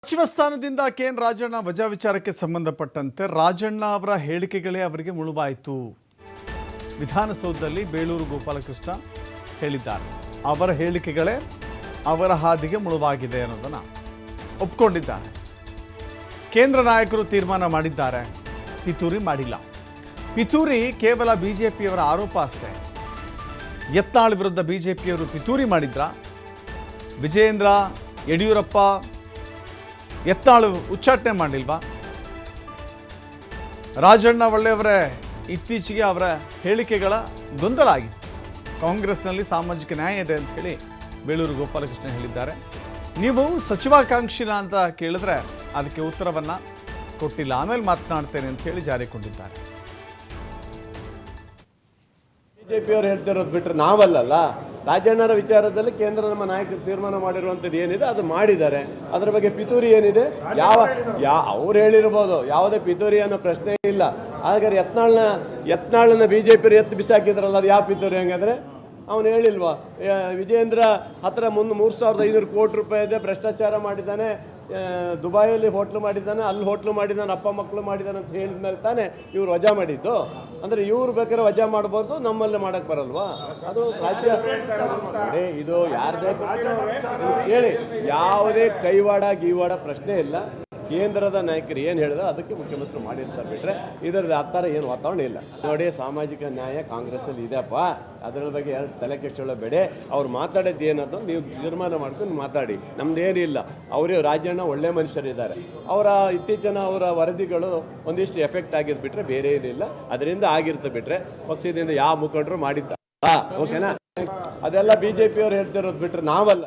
ಸಚಿವ ಸ್ಥಾನದಿಂದ ಕೆಎನ್ ರಾಜಣ್ಣ ವಜಾ ವಿಚಾರಕ್ಕೆ ಸಂಬಂಧಪಟ್ಟಂತೆ ರಾಜಣ್ಣ ಅವರ ಹೇಳಿಕೆಗಳೇ ಅವರಿಗೆ ಮುಳುವಾಯಿತು. ವಿಧಾನಸೌಧದಲ್ಲಿ ಬೇಳೂರು ಗೋಪಾಲಕೃಷ್ಣ ಹೇಳಿದ್ದಾರೆ. ಅವರ ಹೇಳಿಕೆಗಳೇ ಅವರ ಹಾದಿಗೆ ಮುಳುವಾಗಿದೆ ಅನ್ನೋದನ್ನು ಒಪ್ಪಿಕೊಂಡಿದ್ದಾರೆ. ಕೇಂದ್ರ ನಾಯಕರು ತೀರ್ಮಾನ ಮಾಡಿದ್ದಾರೆ, ಪಿತೂರಿ ಮಾಡಿಲ್ಲ. ಪಿತೂರಿ ಕೇವಲ ಬಿಜೆಪಿಯವರ ಆರೋಪ ಅಷ್ಟೇ. ಯತ್ನಾಳ್ ವಿರುದ್ಧ ಬಿಜೆಪಿಯವರು ಪಿತೂರಿ ಮಾಡಿದ್ರ? ವಿಜಯೇಂದ್ರ, ಯಡಿಯೂರಪ್ಪ, ಯತ್ನಾಳು ಉಚ್ಚಾಟನೆ ಮಾಡಲಿಲ್ವಾ? ರಾಜಣ್ಣ ಒಳ್ಳೆಯವರೇ ಇತ್ತೀಚೆಗೆ ಅವರ ಹೇಳಿಕೆಗಳ ಗೊಂದಲ ಆಗಿತ್ತು. ಕಾಂಗ್ರೆಸ್ನಲ್ಲಿ ಸಾಮಾಜಿಕ ನ್ಯಾಯ ಇದೆ ಅಂತ ಹೇಳಿ ಬೇಳೂರು ಗೋಪಾಲಕೃಷ್ಣ ಹೇಳಿದ್ದಾರೆ. ನೀವು ಸಚಿವಾಕಾಂಕ್ಷಿನ ಅಂತ ಕೇಳಿದ್ರೆ ಅದಕ್ಕೆ ಉತ್ತರವನ್ನು ಕೊಟ್ಟಿಲ್ಲ, ಆಮೇಲೆ ಮಾತನಾಡ್ತೇನೆ ಅಂತ ಹೇಳಿ ಜಾರಿಕೊಂಡಿದ್ದಾರೆ. ಬಿಜೆಪಿಯವರು ಹೇಳ್ತಿರೋದು ಬಿಟ್ಟರೆ ನಾವಲ್ಲ. ರಾಜಣ್ಣರ ವಿಚಾರದಲ್ಲಿ ಕೇಂದ್ರ ನಮ್ಮ ನಾಯಕರು ತೀರ್ಮಾನ ಮಾಡಿರುವಂಥದ್ದು ಏನಿದೆ ಅದು ಮಾಡಿದ್ದಾರೆ. ಅದರ ಬಗ್ಗೆ ಪಿತೂರಿ ಏನಿದೆ, ಅವ್ರು ಹೇಳಿರ್ಬೋದು, ಯಾವುದೇ ಪಿತೂರಿ ಅನ್ನೋ ಪ್ರಶ್ನೆ ಇಲ್ಲ. ಹಾಗಾದ್ರೆ ಯತ್ನಾಳನ್ನ ಬಿಜೆಪಿಯವರು ಎತ್ತು ಬಿಸಾಕಿದ್ರಲ್ಲ, ಅದು ಯಾವ ಪಿತೂರಿ? ಹಂಗಾದ್ರೆ ಅವನು ಹೇಳಿಲ್ವಾ? ವಿಜಯೇಂದ್ರ ಹತ್ರ 3,500 ಕೋಟಿ ರೂಪಾಯಿ ಇದೆ, ಭ್ರಷ್ಟಾಚಾರ ಮಾಡಿದ್ದಾನೆ, ದುಬೈಯಲ್ಲಿ ಹೋಟ್ಲು ಮಾಡಿದ್ದಾನೆ, ಅಲ್ಲಿ ಹೋಟ್ಲು ಮಾಡಿದ್ದಾನೆ, ಅಪ್ಪ ಮಕ್ಕಳು ಮಾಡಿದ್ದಾನೆ ಅಂತ ಹೇಳಿದ ಮೇಲೆ ತಾನೇ ಇವ್ರು ವಜಾ ಮಾಡಿದ್ದು. ಅಂದರೆ ಇವ್ರು ಬೇಕಾದ್ರೆ ವಜಾ ಮಾಡ್ಬೋದು, ನಮ್ಮಲ್ಲೇ ಮಾಡಕ್ಕೆ ಬರಲ್ವಾ? ಅದು ರಾಜ್ಯ ಇದು ಯಾರದೇ ಹೇಳಿ, ಯಾವುದೇ ಕೈವಾಡ ಗೀವಾಡ ಪ್ರಶ್ನೆ ಇಲ್ಲ. ಕೇಂದ್ರದ ನಾಯಕರು ಏನು ಹೇಳಿದ್ರೆ ಅದಕ್ಕೆ ಮುಖ್ಯಮಂತ್ರಿ ಮಾಡಿರ್ತಾರೆ ಬಿಟ್ರೆ ಇದರದ ಆ ಥರ ಏನು ವಾತಾವರಣ ಇಲ್ಲ. ನೋಡಿ, ಸಾಮಾಜಿಕ ನ್ಯಾಯ ಕಾಂಗ್ರೆಸ್ಸಲ್ಲಿ ಇದೆಯಪ್ಪ, ಅದರ ಬಗ್ಗೆ ಎರಡು ತಲೆ ಕೆಡಿಸ್ಕೊಳ್ಳಬೇಡಿ. ಅವ್ರು ಮಾತಾಡೋದು ಏನದು ನೀವು ತೀರ್ಮಾನ ಮಾಡ್ಕೊಂಡು ಮಾತಾಡಿ, ನಮ್ದೇನಿಲ್ಲ. ಅವರೇ ರಾಜಣ್ಣ ಒಳ್ಳೆ ಮನುಷ್ಯರಿದ್ದಾರೆ. ಅವರ ಇತ್ತೀಚಿನ ಅವರ ವರದಿಗಳು ಒಂದಿಷ್ಟು ಎಫೆಕ್ಟ್ ಆಗಿದ್ದು ಬಿಟ್ರೆ ಬೇರೆ ಏನಿಲ್ಲ. ಅದರಿಂದ ಆಗಿರ್ತ ಬಿಟ್ರೆ ಪಕ್ಷದಿಂದ ಯಾವ ಮುಖಂಡರು ಮಾಡಿದ್ದ ಓಕೆನಾ? ಅದೆಲ್ಲ ಬಿಜೆಪಿಯವ್ರು ಹೇಳ್ತಿರೋದು ಬಿಟ್ರೆ ನಾವಲ್ಲ.